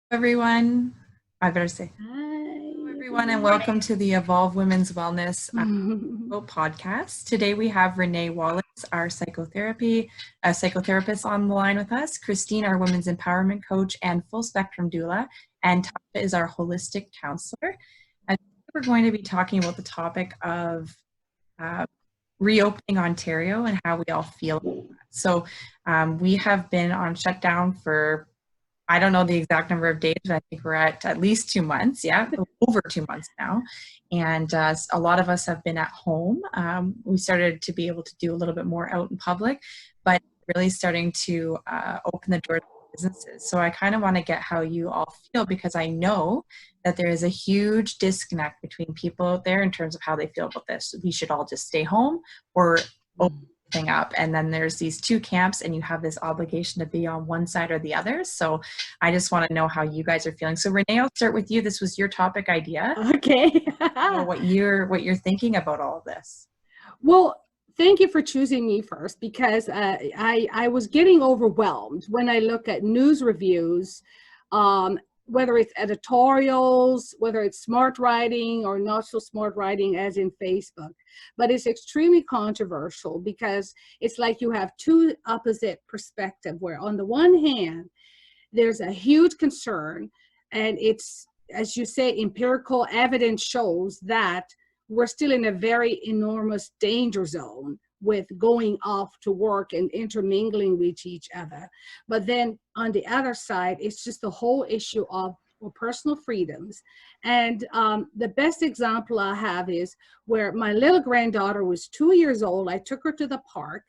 Everyone. I better say hello, Hi, everyone, and everyone. welcome to the Evolve Women's Wellness podcast. Today we have Renee Wallace, our psychotherapist on the line with us, Christine, our women's empowerment coach and full spectrum doula, and Tasha is our holistic counselor. And we're going to be talking about the topic of reopening Ontario and how we all feel about that. So we have been on shutdown for I don't know the exact number of days, but I think we're at least 2 months. Yeah, over 2 months now. And a lot of us have been at home. We started to be able to do a little bit more out in public, but really starting to open the doors to businesses. So I kind of want to get how you all feel, because I know that there is a huge disconnect between people out there in terms of how they feel about this. We should all just stay home or open thing up, and then there's these two camps and you have this obligation to be on one side or the other. So I just want to know how you guys are feeling. So Renee, I'll start with you. This was your topic idea. Okay. what you're thinking about all of this. Well, thank you for choosing me first, because I was getting overwhelmed when I look at news reviews, whether it's editorials, whether it's smart writing or not so smart writing as in Facebook. But it's extremely controversial because it's like you have two opposite perspectives, where on the one hand, there's a huge concern, and it's, as you say, empirical evidence shows that we're still in a very enormous danger zone with going off to work and intermingling with each other. But then on the other side, it's just the whole issue of personal freedoms. And the best example I have is where my little granddaughter was 2 years old. I took her to the park,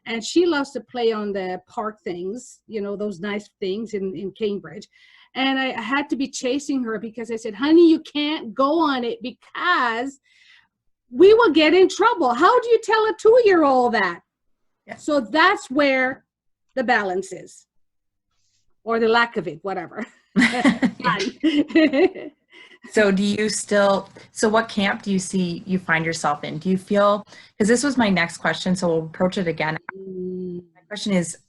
and she loves to play on the park things, you know, those nice things in Cambridge. And I had to be chasing her because I said, honey, you can't go on it because we will get in trouble. How do you tell a 2-year-old that? Yeah. So that's where the balance is, or the lack of it, whatever. So what camp do you find yourself in? Do you feel, because this was my next question, so we'll approach it again. My question is,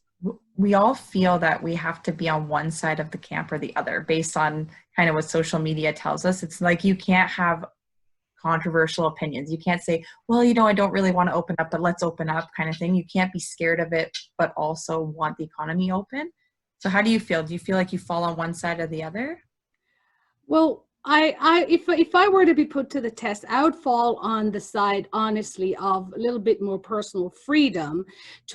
we all feel that we have to be on one side of the camp or the other based on kind of what social media tells us. It's like you can't have controversial opinions. You can't say, well, I don't really want to open up, but let's open up kind of thing. You can't be scared of it, but also want the economy open. So how do you feel? Do you feel like you fall on one side or the other? Well, if I were to be put to the test, I would fall on the side, honestly, of a little bit more personal freedom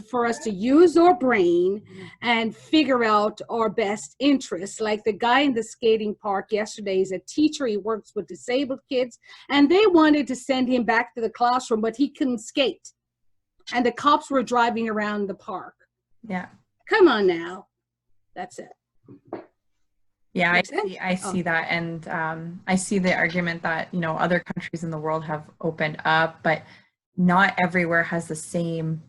for us to use our brain and figure out our best interests. Like the guy in the skating park yesterday is a teacher. He works with disabled kids, and they wanted to send him back to the classroom, but he couldn't skate. And the cops were driving around the park. Yeah. Come on now. That's it. Yeah, I see that. And I see the argument that, other countries in the world have opened up, but not everywhere has the same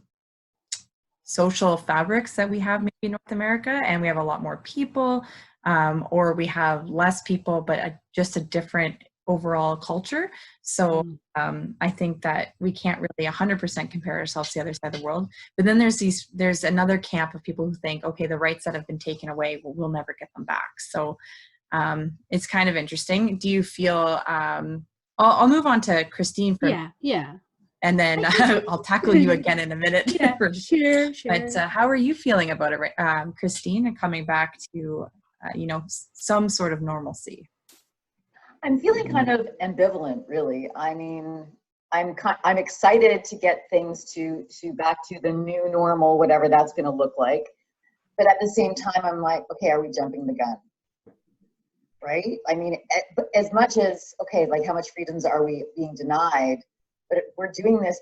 social fabrics that we have maybe in North America. And we have a lot more people, or we have less people, but just a different overall culture. So I think that we can't really 100% compare ourselves to the other side of the world. But then there's another camp of people who think, okay, the rights that have been taken away, we'll never get them back. So it's kind of interesting. Do you feel, I'll move on to Christine for yeah. And then I'll tackle you again in a minute. Yeah, sure. But how are you feeling about it, Christine, and coming back to, some sort of normalcy? I'm feeling kind of ambivalent, really. I mean, I'm excited to get things to back to the new normal, whatever that's going to look like. But at the same time, I'm like, okay, are we jumping the gun? Right? I mean, as much as, okay, like how much freedoms are we being denied? But we're doing this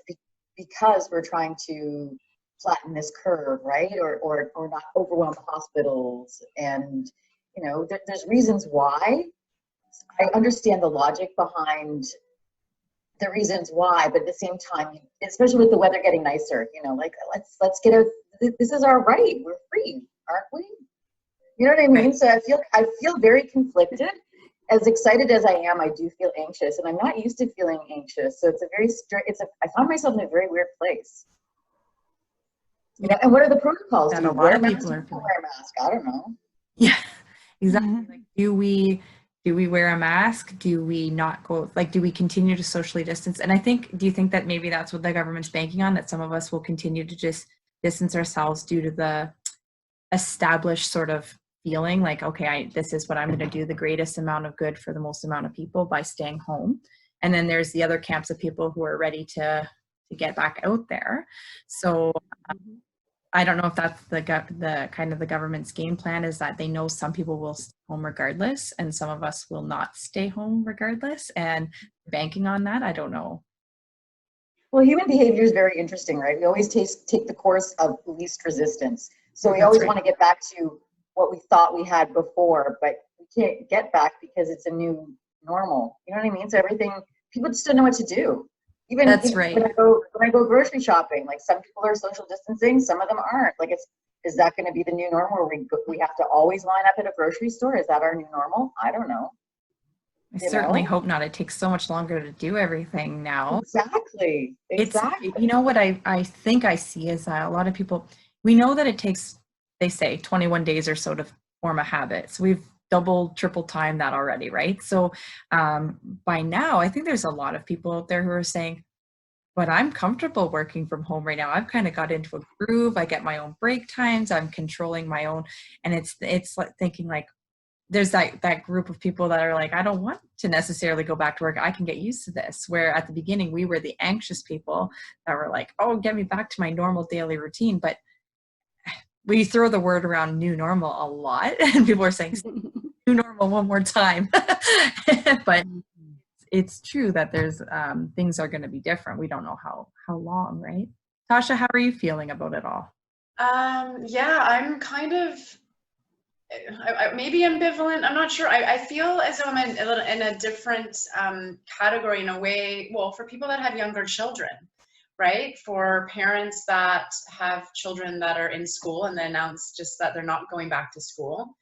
because we're trying to flatten this curve, right? Or not overwhelm hospitals. And, there's reasons why. I understand the logic behind the reasons why, but at the same time, especially with the weather getting nicer, like let's get this is our right. We're free, aren't we? You know what I mean? So I feel very conflicted. As excited as I am, I do feel anxious, and I'm not used to feeling anxious. So I found myself in a very weird place. And what are the protocols? That Do you a lot wear of a people mask? are Wear a mask? I don't know. Yeah. exactly. Mhm. Like, do we wear a mask? Do we not go, like, do we continue to socially distance? And I think, do you think that maybe that's what the government's banking on, that some of us will continue to just distance ourselves due to the established sort of feeling like, okay, this is what I'm going to do, the greatest amount of good for the most amount of people by staying home. And then there's the other camps of people who are ready to get back out there. So I don't know if that's the kind of the government's game plan, is that they know some people will stay home regardless and some of us will not stay home regardless, and banking on that, I don't know. Well, human behavior is very interesting, right? We always take the course of least resistance. So we That's always right. want to get back to what we thought we had before, but we can't get back because it's a new normal. You know what I mean? So everything, people just don't know what to do. Even That's right. when I go grocery shopping, like some people are social distancing, some of them aren't. Like, is that going to be the new normal where we have to always line up at a grocery store? Is that our new normal? I don't know. I You certainly know? hope not. It takes so much longer to do everything now. Exactly. It's, Exactly. you know, what I think I see is that a lot of people, we know that it takes, they say 21 days or so to form a habit. So we've double, triple time that already, right? So by now, I think there's a lot of people out there who are saying, but I'm comfortable working from home right now. I've kind of got into a groove. I get my own break times. I'm controlling my own, and it's like thinking like, there's that group of people that are like, I don't want to necessarily go back to work. I can get used to this. Where at the beginning we were the anxious people that were like, oh, get me back to my normal daily routine. But we throw the word around new normal a lot, and people are saying new normal one more time. But it's true that there's things are going to be different. We don't know how long, right? Tasha, how are you feeling about it all? Yeah, I'm kind of maybe ambivalent. I'm not sure. I feel as though I'm in a different category in a way. Well, for people that have younger children, right? For parents that have children that are in school and they announce just that they're not going back to school.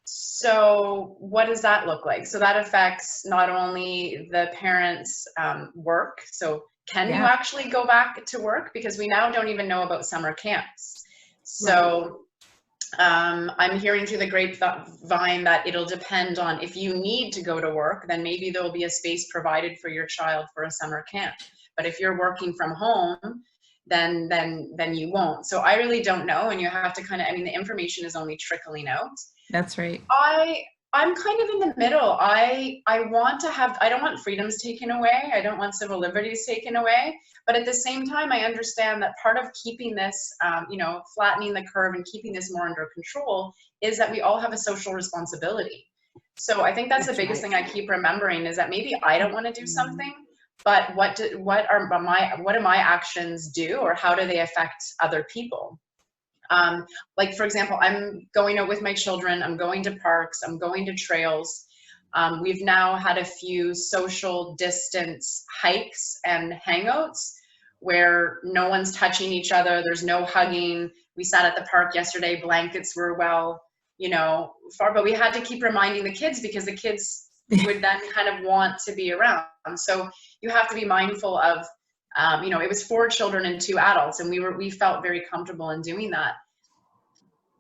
So what does that look like? So that affects not only the parents' work. So can you actually go back to work? Because we now don't even know about summer camps. So I'm hearing through the grapevine that it'll depend on if you need to go to work, then maybe there'll be a space provided for your child for a summer camp. But if you're working from home, then you won't. So I really don't know, and you have to kind of, I mean, the information is only trickling out. That's right. I'm kind of in the middle. I want to have, I don't want freedoms taken away. I don't want civil liberties taken away. But at the same time, I understand that part of keeping this, you know, flattening the curve and keeping this more under control is that we all have a social responsibility. So I think that's the biggest thing I keep remembering, is that maybe I don't want to do something, but what do my actions do, or how do they affect other people? Like, for example, I'm going out with my children, I'm going to parks, I'm going to trails. We've now had a few social distance hikes and hangouts where no one's touching each other, there's no hugging. We sat at the park yesterday, blankets were well, you know, far, but we had to keep reminding the kids because the kids would then kind of want to be around. So you have to be mindful of, you know, it was 4 children and 2 adults, and we felt very comfortable in doing that.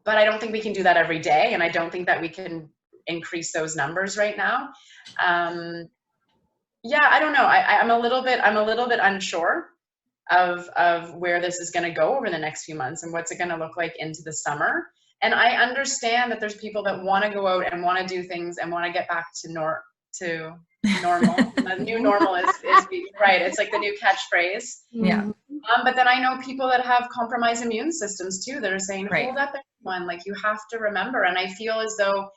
But I don't think we can do that every day, and I don't think that we can increase those numbers right now. Yeah, I don't know. I'm a little bit unsure of where this is going to go over the next few months and what's it going to look like into the summer. And I understand that there's people that want to go out and want to do things and want to get back to normal. The new normal is right. It's like the new catchphrase. Yeah. But then I know people that have compromised immune systems too that are saying, Right. hold up, everyone, like, you have to remember. And I feel as though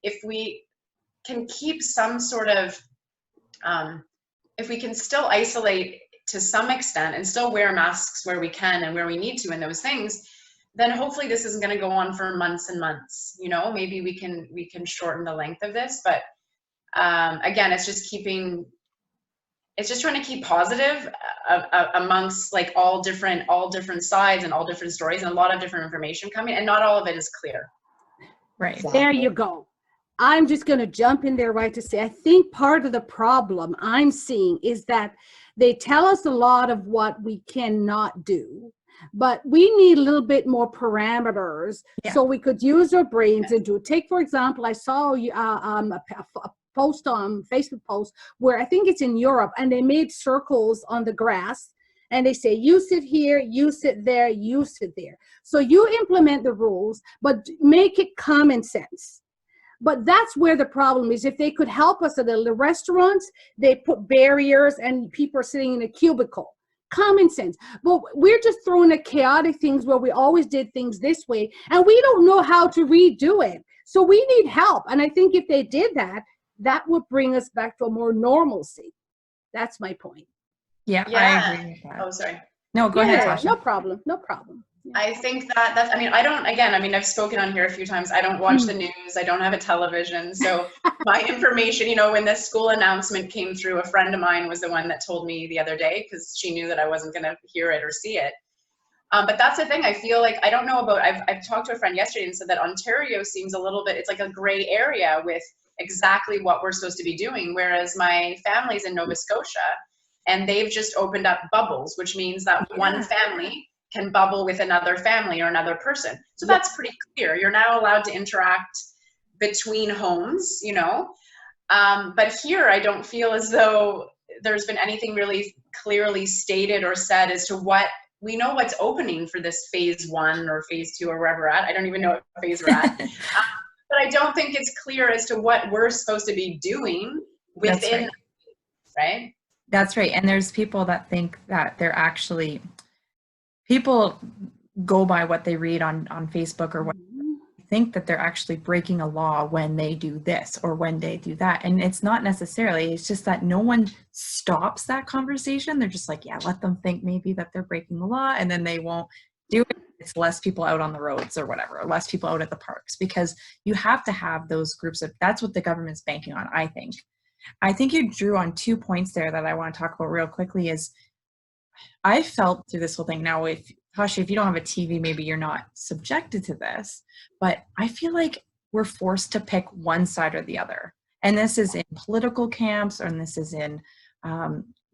if we can keep some sort of, if we can still isolate to some extent and still wear masks where we can and where we need to and those things, then hopefully this isn't going to go on for months and months. You know, maybe we can shorten the length of this, but again, it's just trying to keep positive amongst like all different sides and all different stories and a lot of different information coming, and not all of it is clear. Right. There you go. I'm just going to jump in there right to say, I think part of the problem I'm seeing is that they tell us a lot of what we cannot do. but we need a little bit more parameters so we could use our brains and do. Take, for example, I saw a post on Facebook post where I think it's in Europe, and they made circles on the grass, and they say, you sit here, you sit there, you sit there. So you implement the rules, but make it common sense. But that's where the problem is. If they could help us at the restaurants, they put barriers and people are sitting in a cubicle. Common sense. But we're just throwing at chaotic things where we always did things this way, and we don't know how to redo it. So we need help. And I think if they did that, that would bring us back to a more normalcy. That's my point. Yeah, I agree with that. Oh, sorry. No, go ahead, Tasha. No problem. No problem. I think that's, I mean, I've spoken on here a few times. I don't watch the news. I don't have a television. So my information, when this school announcement came through, a friend of mine was the one that told me the other day because she knew that I wasn't going to hear it or see it. But that's the thing. I feel like, I don't know about, I've talked to a friend yesterday and said that Ontario seems a little bit, it's like a gray area with exactly what we're supposed to be doing. Whereas my family's in Nova Scotia and they've just opened up bubbles, which means that one family can bubble with another family or another person. So that's pretty clear. You're now allowed to interact between homes, but here I don't feel as though there's been anything really clearly stated or said as to what, we know what's opening for this phase 1 or phase 2 or wherever we're at. I don't even know what phase we're at. But I don't think it's clear as to what we're supposed to be doing within, right? That's right. And there's people that think that they're actually, people go by what they read on Facebook or what they think that they're actually breaking a law when they do this or when they do that. And it's not necessarily, it's just that no one stops that conversation. They're just like, yeah, let them think maybe that they're breaking the law, and then they won't do it. It's less people out on the roads or whatever, or less people out at the parks, because you have to have those groups of, that's what the government's banking on, I think. I think you drew on 2 points there that I want to talk about real quickly. Is I felt through this whole thing, now if Tasha, if you don't have a TV, maybe you're not subjected to this, but I feel like we're forced to pick one side or the other. And this is in political camps, and this is in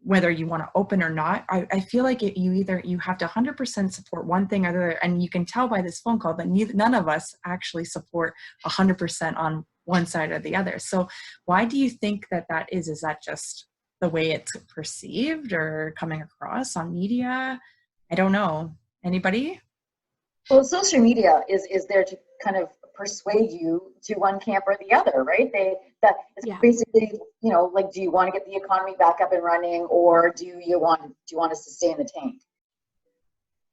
whether you want to open or not. I feel like you have to 100% support one thing or the other. And you can tell by this phone call that none of us actually support 100% on one side or the other. So why do you think that is? Is that just the way it's perceived or coming across on media? I don't know. Anybody? Well, social media is there to kind of persuade you to one camp or the other, right? Basically, like, do you want to get the economy back up and running, or do you want us to stay in the tank?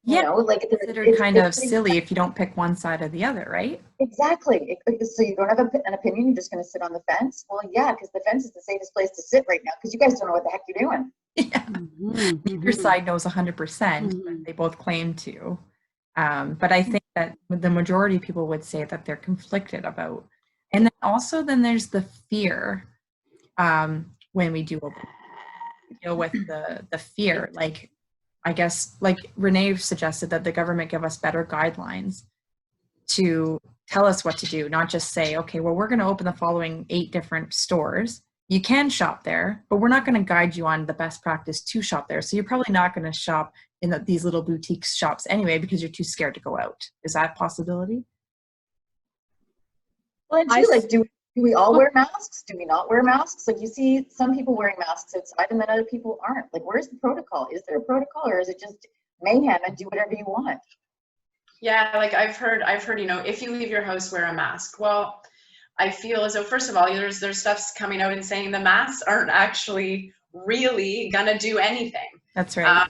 Yeah, like it's considered kind of silly if you don't pick one side or the other, right? Exactly. So you don't have an opinion, you're just going to sit on the fence? Well, yeah, because the fence is the safest place to sit right now, because you guys don't know what the heck you're doing. Yeah. Neither side knows 100%, but they both claim to. But I think that the majority of people would say that they're conflicted about. And then there's the fear when we do deal with the fear. Like, I guess, like Renee suggested, that the government give us better guidelines to tell us what to do, not just say, okay, well, we're going to open the following 8 different stores. You can shop there, but we're not going to guide you on the best practice to shop there. So you're probably not going to shop in these little boutique shops anyway, because you're too scared to go out. Is that a possibility? Well, and too, like, do we all wear masks? Do we not wear masks? Like, you see some people wearing masks outside, and then other people aren't. Like, where's the protocol? Is there a protocol, or is it just mayhem and do whatever you want? Yeah, like I've heard, if you leave your house, wear a mask. Well, I feel as though, first of all, there's stuff's coming out and saying the masks aren't actually really gonna do anything. That's right.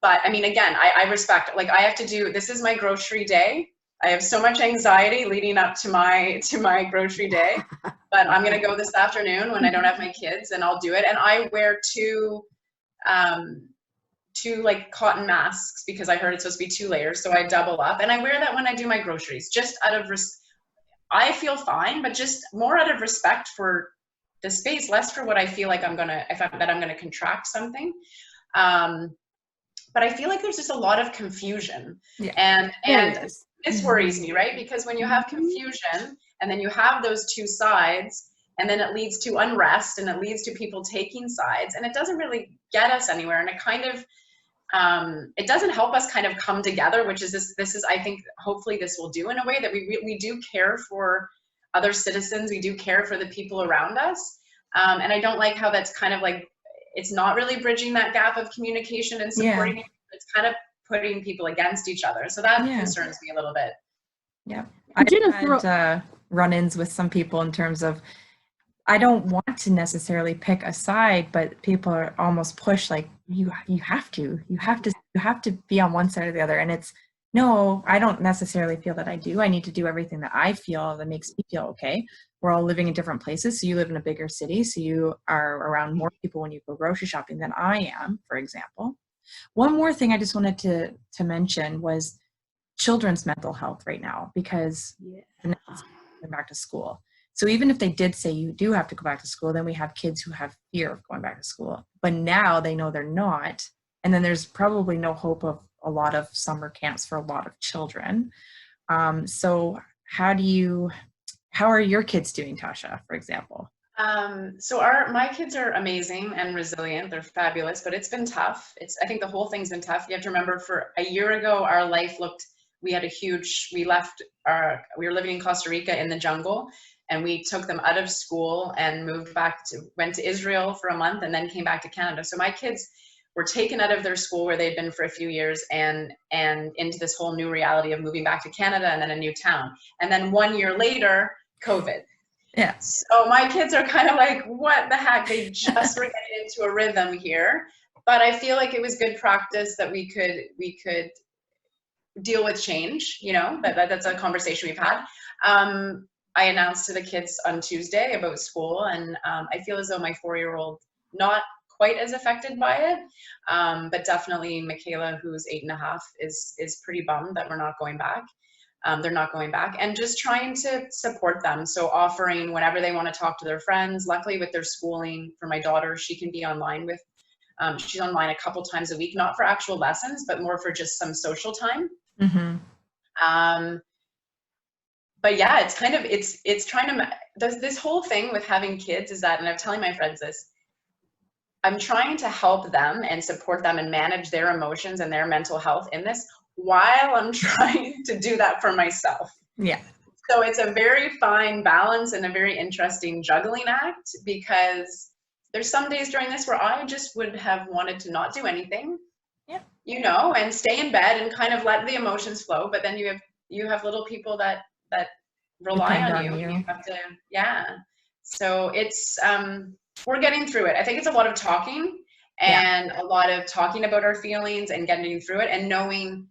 But I mean, again, I respect, like, I have to do, this is my grocery day. I have so much anxiety leading up to my grocery day, but I'm gonna go this afternoon when I don't have my kids, and I'll do it. And I wear two like cotton masks, because I heard it's supposed to be 2 layers, so I double up, and I wear that when I do my groceries, just out of I feel fine, but just more out of respect for the space, less for what I feel like I'm gonna contract something. But I feel like there's just a lot of confusion, and this worries me, right? Because when you have confusion, and then you have those 2 sides, and then it leads to unrest, and it leads to people taking sides, and it doesn't really get us anywhere. And it kind of, it doesn't help us kind of come together, which is this is, I think, hopefully this will do in a way that we do care for other citizens. We do care for the people around us. And I don't like how that's kind of like, it's not really bridging that gap of communication and supporting. It's kind of putting people against each other. So that concerns me a little bit. Yeah. I've had run-ins with some people in terms of, I don't want to necessarily pick a side, but people are almost pushed like, you have to be on one side or the other. And it's, no, I don't necessarily feel that I do. I need to do everything that I feel that makes me feel okay. We're all living in different places. So you live in a bigger city, so you are around more people when you go grocery shopping than I am, for example. One more thing I just wanted to mention was children's mental health right now, because they're going back to school. So even if they did say you do have to go back to school, then we have kids who have fear of going back to school. But now they know they're not. And then there's probably no hope of a lot of summer camps for a lot of children. So how are your kids doing, Tasha, for example? So my kids are amazing and resilient. They're fabulous, but it's been tough. I think the whole thing's been tough. You have to remember, for a year ago, our life we were living in Costa Rica in the jungle, and we took them out of school and went to Israel for a month and then came back to Canada. So my kids were taken out of their school where they'd been for a few years and into this whole new reality of moving back to Canada and then a new town. And then 1 year later, COVID. Yeah. So my kids are kind of like, what the heck? They just were getting into a rhythm here. But I feel like it was good practice that we could deal with change, that's a conversation we've had. I announced to the kids on Tuesday about school, and I feel as though my 4-year-old, not quite as affected by it, but definitely Michaela, who's 8.5, is pretty bummed that we're not going back. They're not going back, and just trying to support them. So offering whenever they want to talk to their friends. Luckily with their schooling, for my daughter, she can be online she's online a couple times a week, not for actual lessons, but more for just some social time. Mm-hmm. But yeah, it's kind of, it's trying to, this whole thing with having kids is that, and I'm telling my friends this, I'm trying to help them and support them and manage their emotions and their mental health in this, while I'm trying to do that for myself. Yeah. So it's a very fine balance and a very interesting juggling act, because there's some days during this where I just would have wanted to not do anything, and stay in bed and kind of let the emotions flow. But then you have little people that rely on you. You have to, So it's, we're getting through it. I think it's a lot of talking and a lot of talking about our feelings and getting through it, and knowing,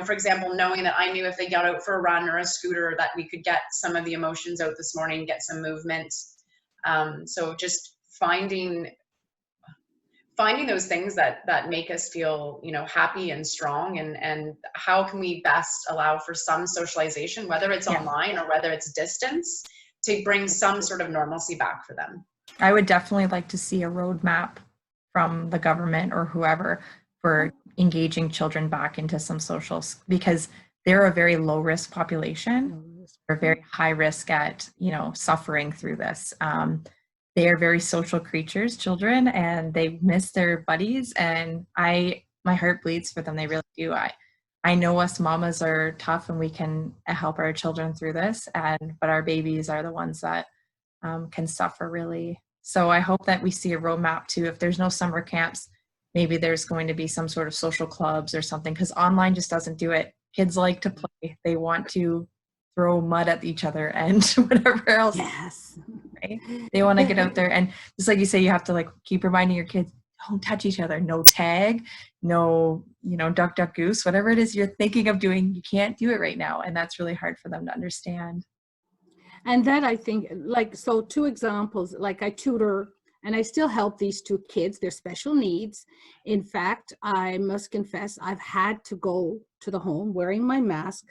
for example, knowing that I knew if they got out for a run or a scooter that we could get some of the emotions out this morning, get some movement. So just finding those things that make us feel, happy and strong, and how can we best allow for some socialization, whether it's online or whether it's distance, to bring some sort of normalcy back for them. I would definitely like to see a roadmap from the government or whoever for engaging children back into some socials, because they're a very low risk population. They're very high risk at, suffering through this. They are very social creatures, children, and they miss their buddies. And my heart bleeds for them. They really do. I know us mamas are tough and we can help our children through this, but our babies are the ones that can suffer really. So I hope that we see a roadmap too. If there's no summer camps, maybe there's going to be some sort of social clubs or something, because online just doesn't do it. Kids like to play. They want to throw mud at each other and whatever else. Yes. Right? They want to get out there, and just like you say, you have to keep reminding your kids, don't touch each other. No tag, no, duck, duck, goose, whatever it is you're thinking of doing, you can't do it right now. And that's really hard for them to understand. And that, I think, so 2 examples, I tutor and I still help these 2 kids, their special needs. In fact, I must confess, I've had to go to the home wearing my mask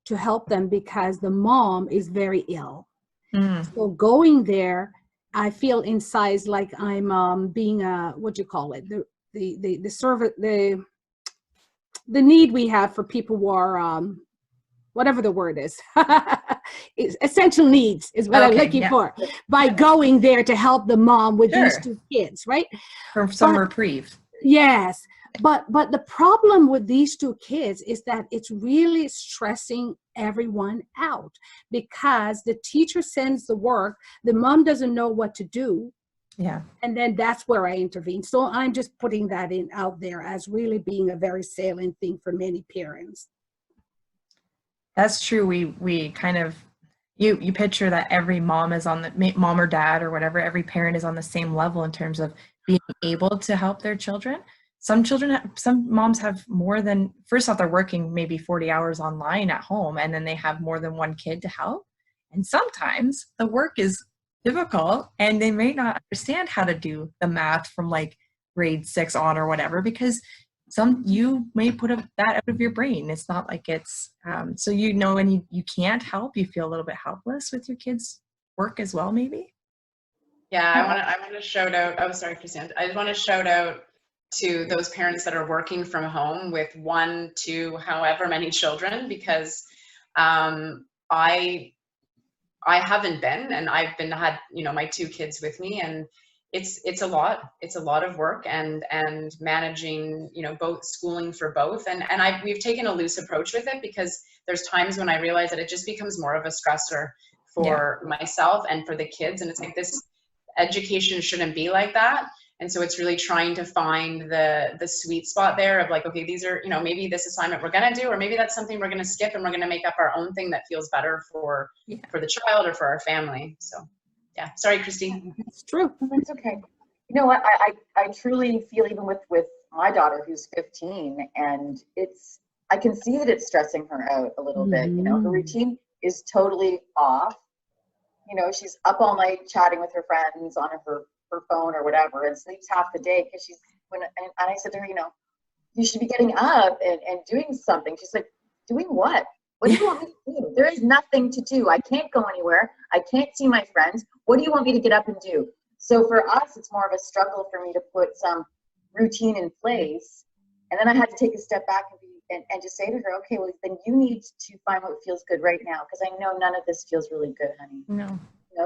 to help them because the mom is very ill. So going there, I feel inside like I'm being the need we have for people who are whatever the word is, essential needs is what I'm looking for, by going there to help the mom with these 2 kids, right? For some reprieve. Yes. But the problem with these two kids is that it's really stressing everyone out, because the teacher sends the work, the mom doesn't know what to do. Yeah. And then that's where I intervene. So I'm just putting that in out there as really being a very salient thing for many parents. That's true. We kind of, you picture that every mom is on the, mom or dad or whatever, every parent is on the same level in terms of being able to help their children. Some moms have more than, first off, they're working maybe 40 hours online at home, and then they have more than one kid to help. And sometimes the work is difficult and they may not understand how to do the math from like grade 6 on or whatever, because you may put that out of your brain. It's not like it's, so when you can't help, you feel a little bit helpless with your kids' work as well, maybe. Yeah, I want to shout out. Oh, sorry, Christine. I just want to shout out to those parents that are working from home with 1, 2, however many children, because I haven't been, and I've had my 2 kids with me, and it's a lot. It's a lot of work, and managing both schooling for both, and we've taken a loose approach with it, because there's times when I realize that it just becomes more of a stressor for myself and for the kids, and it's like, this education shouldn't be like that. And so it's really trying to find the sweet spot there of like, okay, these are, maybe this assignment we're going to do, or maybe that's something we're going to skip and we're going to make up our own thing that feels better for the child or for our family. So yeah, sorry, Christine. It's true. It's okay. You know what? I truly feel, even with my daughter who's 15, and I can see that it's stressing her out a little bit. Her routine is totally off. She's up all night chatting with her friends on her phone or whatever, and sleeps half the day because and I said to her, you should be getting up and doing something. She's like, doing what? What do you want me to do? There is nothing to do. I can't go anywhere. I can't see my friends. What do you want me to get up and do? So for us, it's more of a struggle for me to put some routine in place. And then I had to take a step back and just say to her, okay, well, then you need to find what feels good right now, because I know none of this feels really good, honey. No.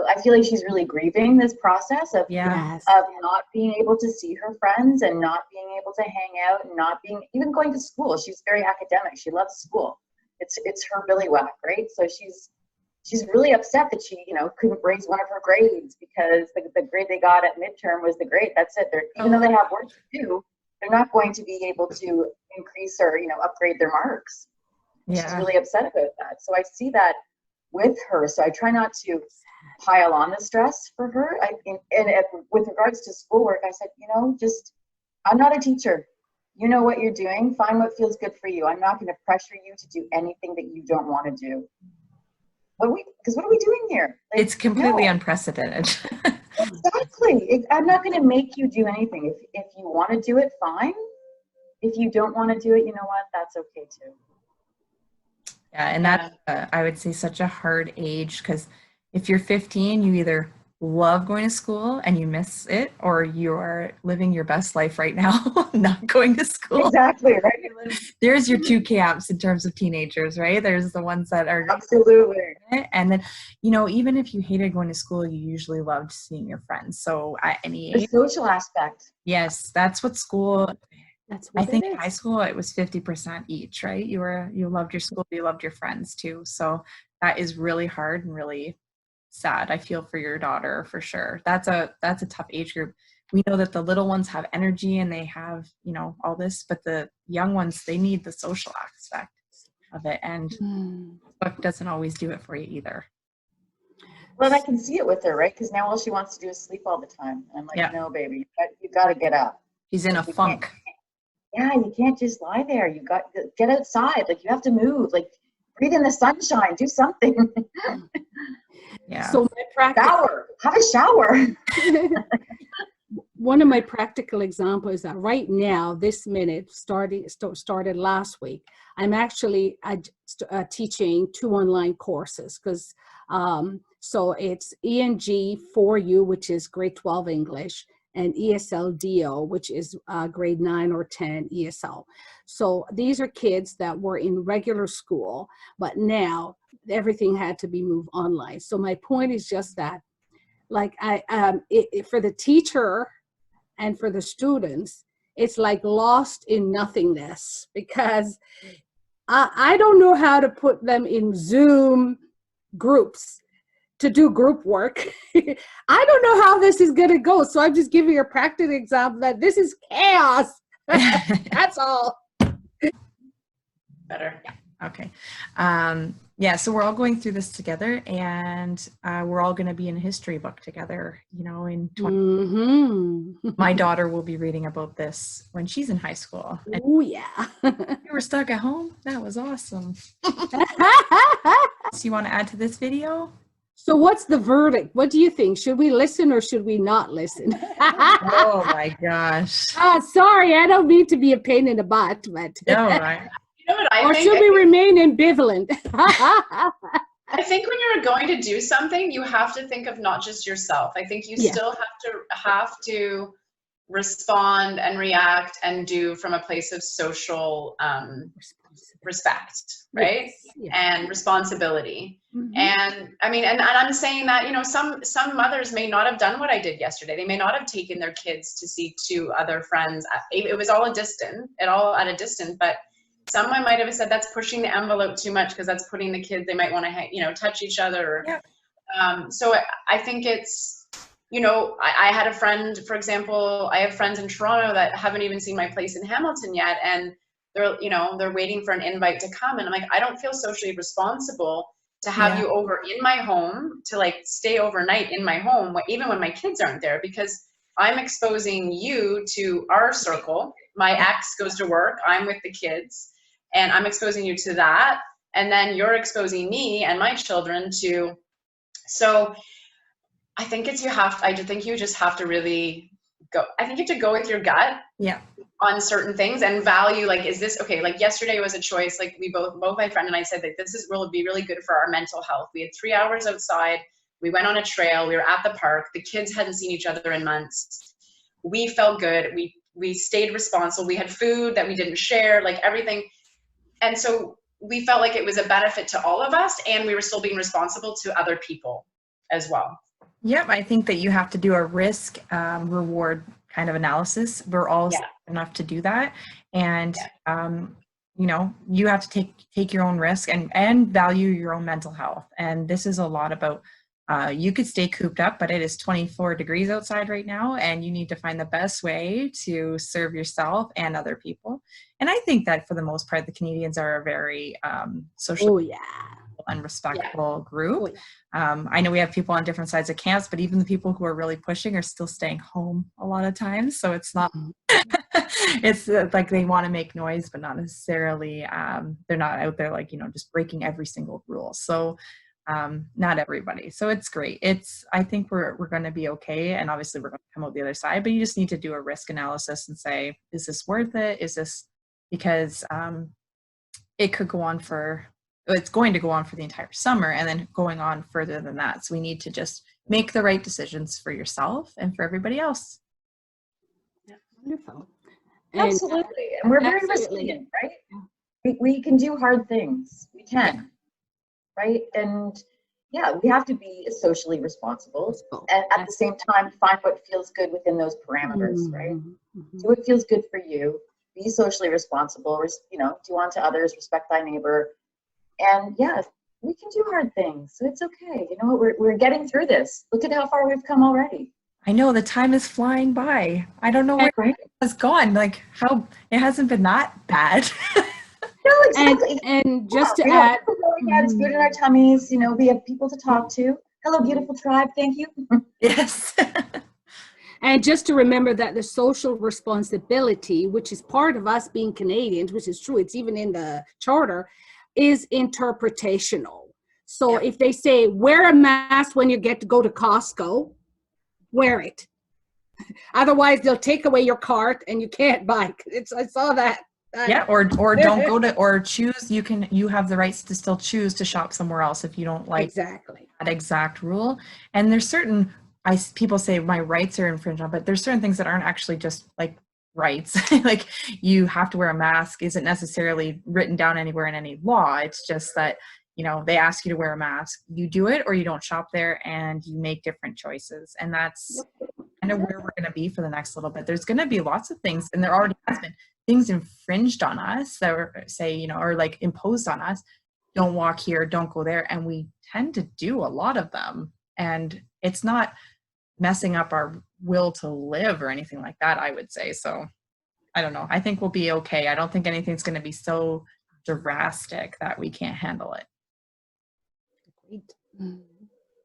I feel like she's really grieving this process of not being able to see her friends, and not being able to hang out, and not being even going to school. She's very academic. She loves school. It's her billywhack, right? So she's really upset that she couldn't raise one of her grades, because the grade they got at midterm was the grade. That's it. Even though they have work to do, they're not going to be able to increase or upgrade their marks. Yeah. She's really upset about that. So I see that with her. So I try not to pile on the stress for her. With regards to schoolwork, I said, I'm not a teacher. You know what you're doing. Find what feels good for you. I'm not going to pressure you to do anything that you don't want to do. Because what are we doing here? Like, it's completely unprecedented. Exactly. I'm not going to make you do anything. If you want to do it, fine. If you don't want to do it, you know what? That's okay too. Yeah, and that's, I would say, such a hard age, because if you're 15, you either love going to school and you miss it, or you are living your best life right now, not going to school. Exactly, right? There's your 2 camps in terms of teenagers, right? There's the ones that are absolutely. And then, even if you hated going to school, you usually loved seeing your friends. So at any age, the social aspect. Yes, that's what school. That's what I think in high school it was 50% each, right? You loved your school, you loved your friends too. So that is really hard and really sad. I feel for your daughter for sure. That's a tough age group. We know that the little ones have energy and they have, all this, but the young ones, they need the social aspect of it. And book doesn't always do it for you either. Well, I can see it with her, right? Because now all she wants to do is sleep all the time. And I'm like, no, baby, you got to get up. She's in a funk. Yeah, you can't just lie there. You got to get outside. Like, you have to move. Like, breathe in the sunshine. Do something. Yeah. So my shower. Have a shower. One of my practical examples is that right now, this minute, started last week, I'm actually teaching 2 online courses, because so it's ENG 4U, which is grade 12 English, and ESL-DO, which is grade 9 or 10 ESL. So these are kids that were in regular school, but now everything had to be moved online. So my point is just that, like, for the teacher and for the students, it's like lost in nothingness, because I don't know how to put them in Zoom groups to do group work. I don't know how this is going to go. So I'm just giving you a practical example that this is chaos. That's all. Better. Okay. Yeah, so we're all going through this together, and we're all going to be in a history book together, you know, in 20. Mm-hmm. My daughter will be reading about this when she's in high school. And Oh, yeah. you were stuck at home? That was awesome. So you want to add to this video? So what's the verdict? What do you think? Should we listen or should we not listen? Oh my gosh. Sorry, I don't mean to be a pain in the butt, but No, right. You know what I or think? should we remain ambivalent? I think when you're going to do something, you have to think of not just yourself. I think you Yeah. still have to respond and react and do from a place of social respect, right? Yes, yeah. And responsibility. Mhm. And I mean, and I'm saying that, you know, some mothers may not have done what I did yesterday. They may not have taken their kids to see two other friends. It was all at a distance, but someone might have said that's pushing the envelope too much, because that's putting the kids, they might want to, you know, touch each other. Yeah. So I think it's, you know, I had a friend, for example, I have friends in Toronto that haven't even seen my place in Hamilton yet. And they're, you know, they're waiting for an invite to come. And I'm like, I don't feel socially responsible to have you over in my home, to like stay overnight in my home, even when my kids aren't there, because I'm exposing you to our circle. My ex goes to work, I'm with the kids, and I'm exposing you to that. And then you're exposing me and my children to, so I think I think you just have to really go, I think you have to go with your gut. Yeah. On certain things and value, like, is this okay? Like yesterday was a choice. Like we both my friend and I said that this will be really good for our mental health. We had 3 hours outside. We went on a trail. We were at the park. The kids hadn't seen each other in months. We felt good. We stayed responsible. We had food that we didn't share, like everything. And so we felt like it was a benefit to all of us, and we were still being responsible to other people as well. Yep, I think that you have to do a risk reward kind of analysis. We're all smart enough to do that, and you know, you have to take your own risk and value your own mental health. And this is a lot about you could stay cooped up, but it is 24 degrees outside right now, and you need to find the best way to serve yourself and other people. And I think that for the most part, the Canadians are a very social and respectful group. I know we have people on different sides of camps, but even the people who are really pushing are still staying home a lot of times. So it's not, it's like they want to make noise, but not necessarily, they're not out there like, you know, just breaking every single rule. So not everybody. So it's great. I think we're going to be okay. And obviously we're going to come out the other side, but you just need to do a risk analysis and say, is this worth it? Is this, because it could go on it's going to go on for the entire summer and then going on further than that. So we need to just make the right decisions for yourself and for everybody else. Yeah, wonderful. Absolutely. And we're very resilient, right? We can do hard things. We can, right? And yeah, we have to be socially responsible and at the same time find what feels good within those parameters, right? Do what feels good for you. Be socially responsible, you know, do unto others, respect thy neighbor. And yeah, we can do hard things. So it's okay. You know, we're getting through this. Look at how far we've come already. I know the time is flying by. I don't know where it has gone. Like how it hasn't been that bad. No, exactly. And just to add, it's food in our tummies. You know, we have people to talk to. Hello, beautiful tribe. Thank you. Yes. And just to remember that the social responsibility, which is part of us being Canadians, which is true, it's even in the charter, is interpretational. So if they say, wear a mask when you get to go to Costco, wear it. Otherwise, they'll take away your cart and you can't buy it. I saw that. Yeah, or don't go to, or choose, you have the rights to still choose to shop somewhere else if you don't like that exact rule. And there's certain, people say my rights are infringed on, but there's certain things that aren't actually just like rights. Like you have to wear a mask isn't necessarily written down anywhere in any law. It's just that, you know, they ask you to wear a mask, you do it or you don't shop there, and you make different choices. And that's kind of where we're going to be for the next little bit. There's going to be lots of things, and there already has been things infringed on us that were, say, you know, or like imposed on us. Don't walk here, don't go there. And we tend to do a lot of them. And it's not messing up our will to live or anything like that, I would say. So I don't know. I think we'll be okay. I don't think anything's going to be so drastic that we can't handle it. Great.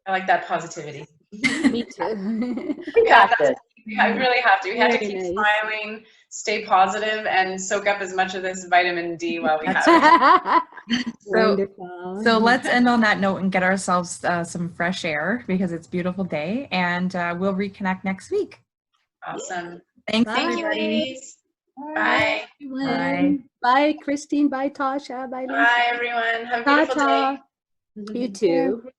I like that positivity. Me too. We got this. I really have to. We have to Very keep nice. smiling, stay positive, and soak up as much of this vitamin D while we have it. Wonderful. So let's end on that note and get ourselves some fresh air because it's a beautiful day, and we'll reconnect next week. Awesome. Thanks. Bye. Thank you, ladies. Bye. Everyone. Bye, Christine. Bye, Tasha. Bye, Lisa. Bye, everyone. Have a beautiful day. Ta-ta. You too.